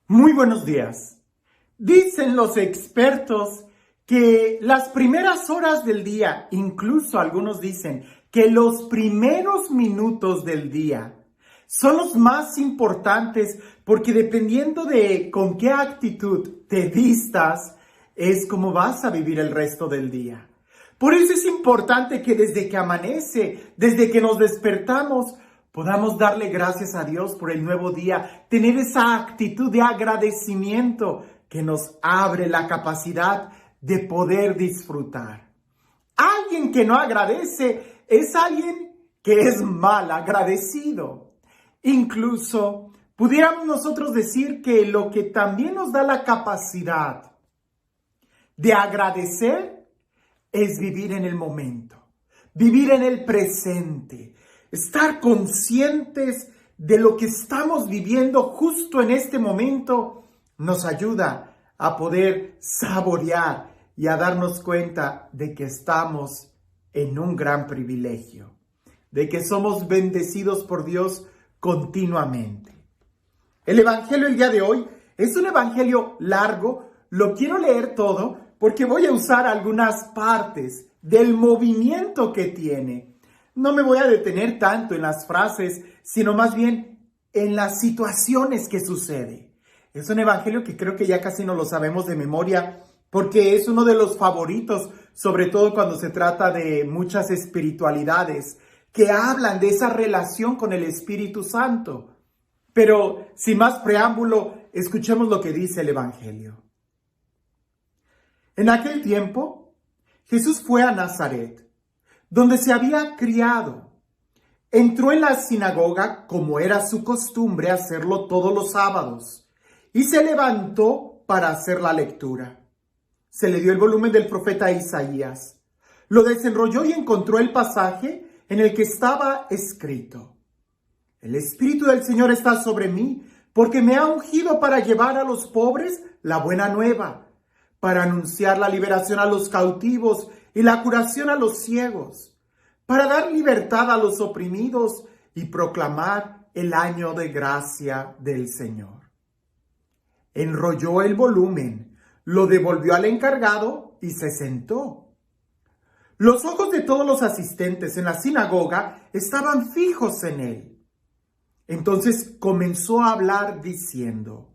Muy buenos días. Dicen los expertos que las primeras horas del día, incluso algunos dicen que los primeros minutos del día son los más importantes porque dependiendo de con qué actitud te vistas, es como vas a vivir el resto del día. Por eso es importante que desde que amanece, desde que nos despertamos, podamos darle gracias a Dios por el nuevo día, tener esa actitud de agradecimiento que nos abre la capacidad de poder disfrutar. Alguien que no agradece es alguien que es mal agradecido. Incluso pudiéramos nosotros decir que lo que también nos da la capacidad de agradecer es vivir en el momento, vivir en el presente, estar conscientes de lo que estamos viviendo justo en este momento nos ayuda a poder saborear y a darnos cuenta de que estamos en un gran privilegio, de que somos bendecidos por Dios continuamente. El evangelio el día de hoy es un evangelio largo, lo quiero leer todo porque voy a usar algunas partes del movimiento que tiene. No me voy a detener tanto en las frases, sino más bien en las situaciones que sucede. Es un evangelio que creo que ya casi no lo sabemos de memoria, porque es uno de los favoritos, sobre todo cuando se trata de muchas espiritualidades que hablan de esa relación con el Espíritu Santo. Pero sin más preámbulo, escuchemos lo que dice el evangelio. En aquel tiempo, Jesús fue a Nazaret, donde se había criado. Entró en la sinagoga, como era su costumbre hacerlo todos los sábados, y se levantó para hacer la lectura. Se le dio el volumen del profeta Isaías. Lo desenrolló y encontró el pasaje en el que estaba escrito: El Espíritu del Señor está sobre mí, porque me ha ungido para llevar a los pobres la buena nueva, para anunciar la liberación a los cautivos y la curación a los ciegos, para dar libertad a los oprimidos y proclamar el año de gracia del Señor. Enrolló el volumen, lo devolvió al encargado y se sentó. Los ojos de todos los asistentes en la sinagoga estaban fijos en él. Entonces comenzó a hablar diciendo: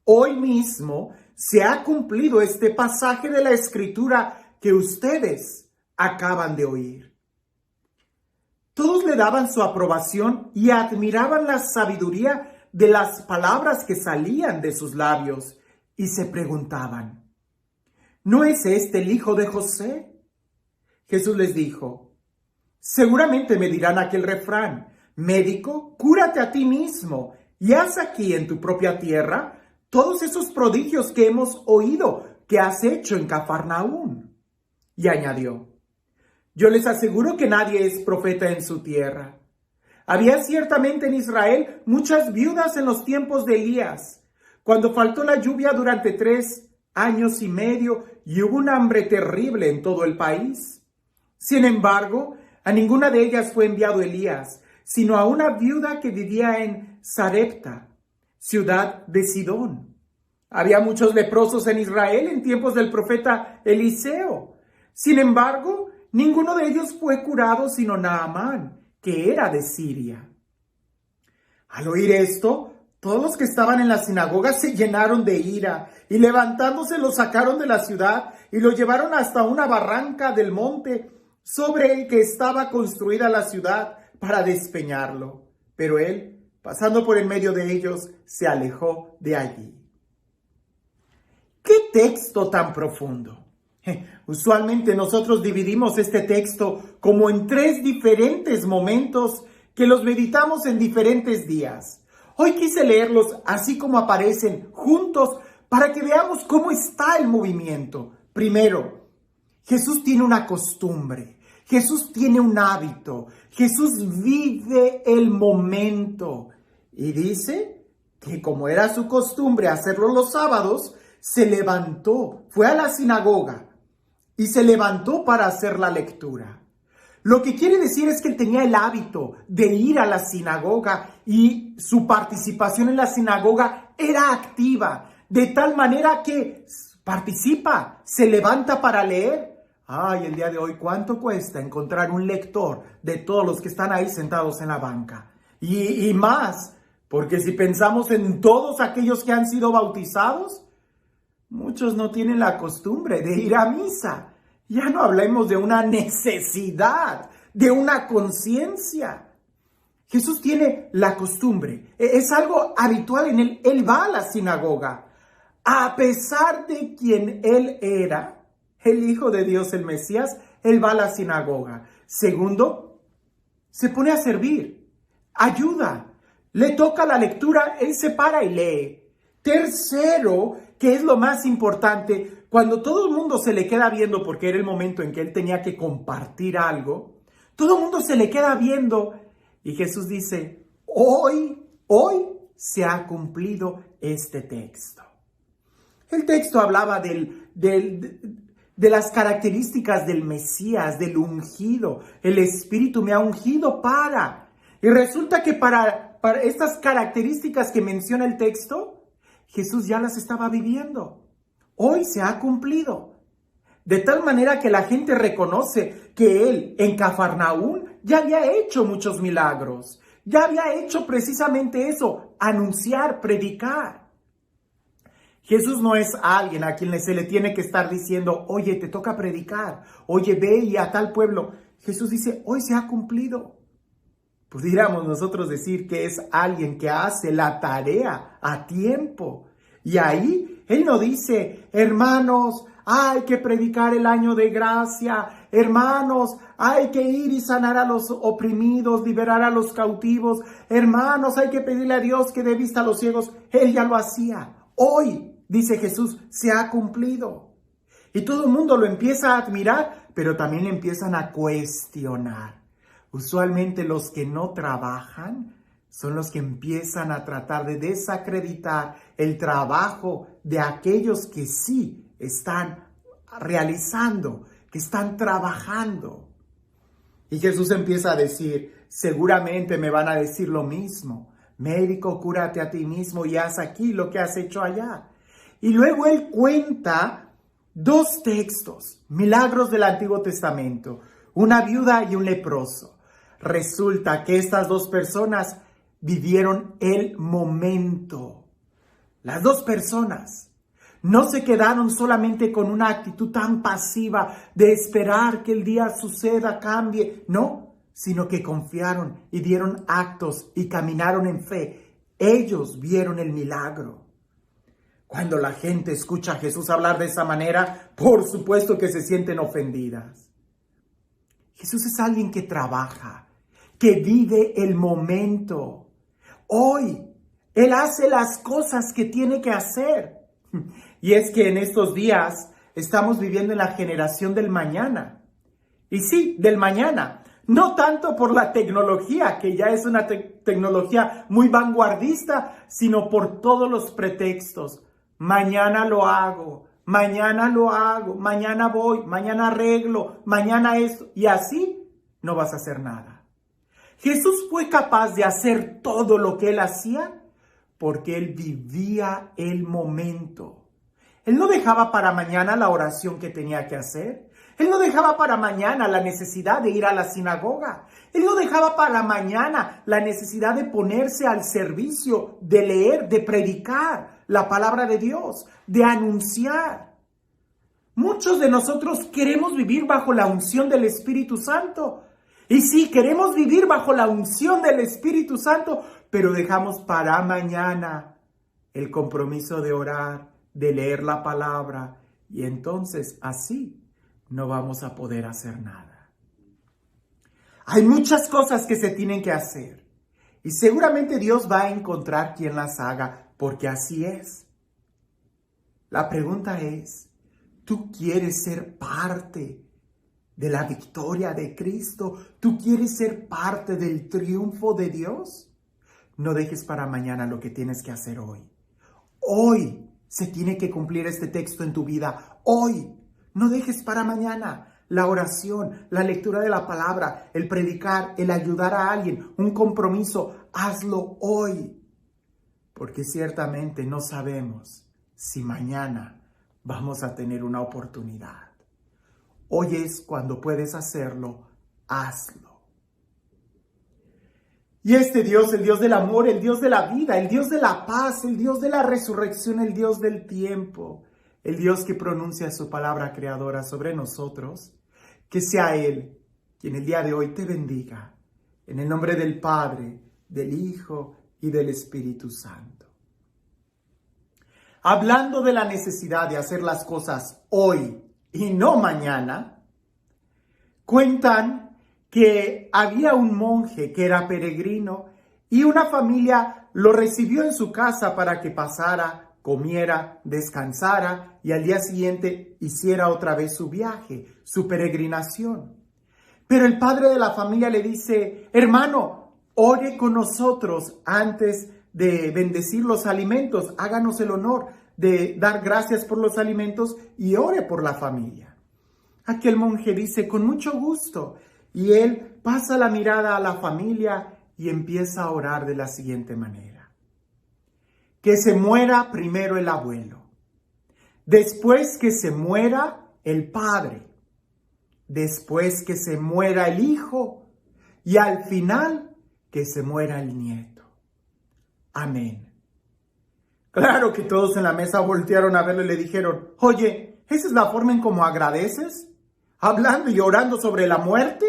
Hoy mismo se ha cumplido este pasaje de la Escritura que ustedes acaban de oír. Todos le daban su aprobación y admiraban la sabiduría de las palabras que salían de sus labios y se preguntaban: ¿no es este el hijo de José? Jesús les dijo: seguramente me dirán aquel refrán: médico, cúrate a ti mismo y haz aquí en tu propia tierra todos esos prodigios que hemos oído que has hecho en Cafarnaúm. Y añadió: yo les aseguro que nadie es profeta en su tierra. Había ciertamente en Israel muchas viudas en los tiempos de Elías, cuando faltó la lluvia durante 3 años y medio y hubo un hambre terrible en todo el país. Sin embargo, a ninguna de ellas fue enviado Elías, sino a una viuda que vivía en Sarepta, ciudad de Sidón. Había muchos leprosos en Israel en tiempos del profeta Eliseo. Sin embargo, ninguno de ellos fue curado sino Naamán, que era de Siria. Al oír esto, todos los que estaban en la sinagoga se llenaron de ira y levantándose lo sacaron de la ciudad y lo llevaron hasta una barranca del monte sobre el que estaba construida la ciudad para despeñarlo. Pero él, pasando por en medio de ellos, se alejó de allí. ¡Qué texto tan profundo! Usualmente nosotros dividimos este texto como en 3 diferentes momentos que los meditamos en diferentes días. Hoy quise leerlos así como aparecen juntos para que veamos cómo está el movimiento. Primero, Jesús tiene una costumbre, Jesús tiene un hábito, Jesús vive el momento y dice que como era su costumbre hacerlo los sábados, se levantó, fue a la sinagoga y se levantó para hacer la lectura. Lo que quiere decir es que él tenía el hábito de ir a la sinagoga y su participación en la sinagoga era activa, de tal manera que participa, se levanta para leer. Ay, el día de hoy, ¿cuánto cuesta encontrar un lector de todos los que están ahí sentados en la banca? Y más, porque si pensamos en todos aquellos que han sido bautizados, muchos no tienen la costumbre de ir a misa. Ya no hablemos de una necesidad, de una conciencia. Jesús tiene la costumbre, es algo habitual en él. Él va a la sinagoga, a pesar de quien él era, el Hijo de Dios, el Mesías. Él va a la sinagoga. Segundo, se pone a servir, ayuda, le toca la lectura, él se para y lee. Tercero, que es lo más importante, cuando todo el mundo se le queda viendo, porque era el momento en que él tenía que compartir algo, todo el mundo se le queda viendo y Jesús dice, hoy se ha cumplido este texto. El texto hablaba de las características del Mesías, del ungido. El Espíritu me ha ungido para. Y resulta que para estas características que menciona el texto, Jesús ya las estaba viviendo. Hoy se ha cumplido. De tal manera que la gente reconoce que él en Cafarnaúm ya había hecho muchos milagros. Ya había hecho precisamente eso, anunciar, predicar. Jesús no es alguien a quien se le tiene que estar diciendo, oye, te toca predicar, oye, ve y a tal pueblo. Jesús dice, hoy se ha cumplido. Pudiéramos nosotros decir que es alguien que hace la tarea a tiempo. Y ahí él no dice, hermanos, hay que predicar el año de gracia. Hermanos, hay que ir y sanar a los oprimidos, liberar a los cautivos. Hermanos, hay que pedirle a Dios que dé vista a los ciegos. Él ya lo hacía. Hoy, dice Jesús, se ha cumplido. Y todo el mundo lo empieza a admirar, pero también empiezan a cuestionar. Usualmente los que no trabajan son los que empiezan a tratar de desacreditar el trabajo de aquellos que sí están realizando, que están trabajando. Y Jesús empieza a decir, seguramente me van a decir lo mismo. Médico, cúrate a ti mismo y haz aquí lo que has hecho allá. Y luego él cuenta dos textos, milagros del Antiguo Testamento, una viuda y un leproso. Resulta que estas dos personas vivieron el momento. Las dos personas no se quedaron solamente con una actitud tan pasiva de esperar que el día suceda, cambie. No, sino que confiaron y dieron actos y caminaron en fe. Ellos vieron el milagro. Cuando la gente escucha a Jesús hablar de esa manera, por supuesto que se sienten ofendidas. Jesús es alguien que trabaja, que vive el momento. Hoy, Él hace las cosas que tiene que hacer. Y es que en estos días estamos viviendo en la generación del mañana. Y sí, del mañana. No tanto por la tecnología, que ya es una tecnología muy vanguardista, sino por todos los pretextos. Mañana lo hago, mañana voy, mañana arreglo, mañana esto. Y así no vas a hacer nada. Jesús fue capaz de hacer todo lo que Él hacía porque Él vivía el momento. Él no dejaba para mañana la oración que tenía que hacer. Él no dejaba para mañana la necesidad de ir a la sinagoga. Él no dejaba para mañana la necesidad de ponerse al servicio, de leer, de predicar la palabra de Dios, de anunciar. Muchos de nosotros queremos vivir bajo la unción del Espíritu Santo. Y sí, queremos vivir bajo la unción del Espíritu Santo, pero dejamos para mañana el compromiso de orar, de leer la palabra, y entonces así no vamos a poder hacer nada. Hay muchas cosas que se tienen que hacer, y seguramente Dios va a encontrar quien las haga, porque así es. La pregunta es, ¿tú quieres ser parte de la victoria de Cristo? ¿Tú quieres ser parte del triunfo de Dios? No dejes para mañana lo que tienes que hacer hoy. Hoy se tiene que cumplir este texto en tu vida. Hoy. No dejes para mañana. la oración, la lectura de la palabra, el predicar, el ayudar a alguien, un compromiso, hazlo hoy. Porque ciertamente no sabemos si mañana vamos a tener una oportunidad. Hoy es cuando puedes hacerlo, hazlo. Y este Dios, el Dios del amor, el Dios de la vida, el Dios de la paz, el Dios de la resurrección, el Dios del tiempo, el Dios que pronuncia su palabra creadora sobre nosotros, que sea Él quien el día de hoy te bendiga. En el nombre del Padre, del Hijo y del Espíritu Santo. Hablando de la necesidad de hacer las cosas hoy y no mañana, cuentan que había un monje que era peregrino y una familia lo recibió en su casa para que pasara, comiera, descansara y al día siguiente hiciera otra vez su viaje, su peregrinación. Pero el padre de la familia le dice: hermano, ore con nosotros antes de bendecir los alimentos, háganos el honor de dar gracias por los alimentos y ore por la familia. Aquel monje dice: con mucho gusto. Y él pasa la mirada a la familia y empieza a orar de la siguiente manera: que se muera primero el abuelo, después que se muera el padre, después que se muera el hijo y al final que se muera el nieto. Amén. Claro que todos en la mesa voltearon a verlo y le dijeron: oye, ¿esa es la forma en cómo agradeces? ¿Hablando y orando sobre la muerte?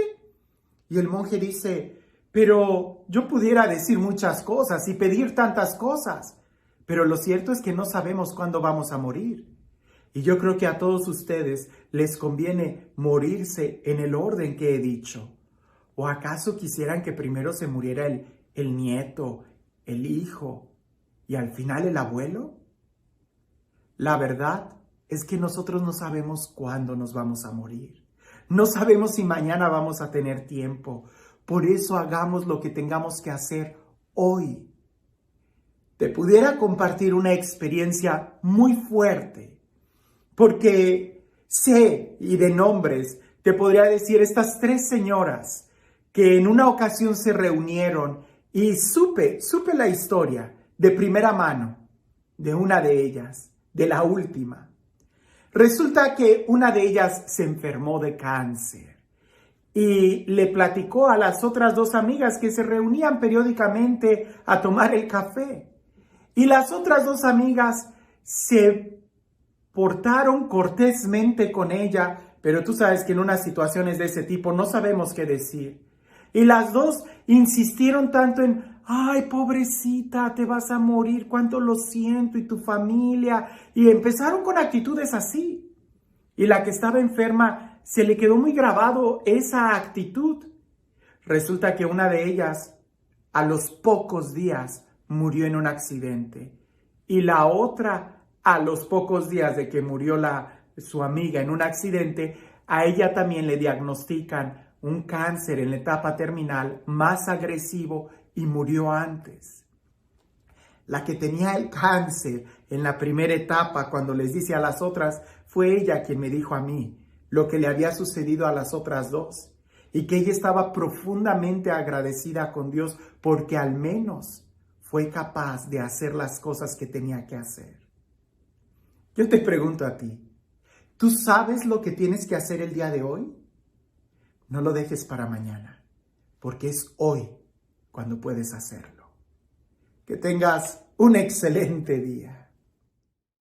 Y el monje dice: pero yo pudiera decir muchas cosas y pedir tantas cosas, pero lo cierto es que no sabemos cuándo vamos a morir. Y yo creo que a todos ustedes les conviene morirse en el orden que he dicho. ¿O acaso quisieran que primero se muriera el nieto, el hijo y al final el abuelo? La verdad es que nosotros no sabemos cuándo nos vamos a morir. No sabemos si mañana vamos a tener tiempo. Por eso hagamos lo que tengamos que hacer hoy. Te pudiera compartir una experiencia muy fuerte, porque sé, y de nombres, te podría decir estas 3 señoras que en una ocasión se reunieron y supe la historia de primera mano de una de ellas, de la última. Resulta que una de ellas se enfermó de cáncer y le platicó a las otras 2 amigas que se reunían periódicamente a tomar el café. Y las otras 2 amigas se portaron cortésmente con ella, pero tú sabes que en unas situaciones de ese tipo no sabemos qué decir. Y las 2 insistieron tanto en: ay, pobrecita, te vas a morir, cuánto lo siento, y tu familia. Y empezaron con actitudes así. Y la que estaba enferma se le quedó muy grabado esa actitud. Resulta que una de ellas, a los pocos días, murió en un accidente. Y la otra, a los pocos días de que murió su amiga en un accidente, a ella también le diagnostican un cáncer en la etapa terminal más agresivo y murió antes. La que tenía el cáncer en la primera etapa, cuando les dice a las otras, fue ella quien me dijo a mí lo que le había sucedido a las otras 2 y que ella estaba profundamente agradecida con Dios porque al menos fue capaz de hacer las cosas que tenía que hacer. Yo te pregunto a ti, ¿tú sabes lo que tienes que hacer el día de hoy? No lo dejes para mañana, porque es hoy cuando puedes hacerlo. Que tengas un excelente día.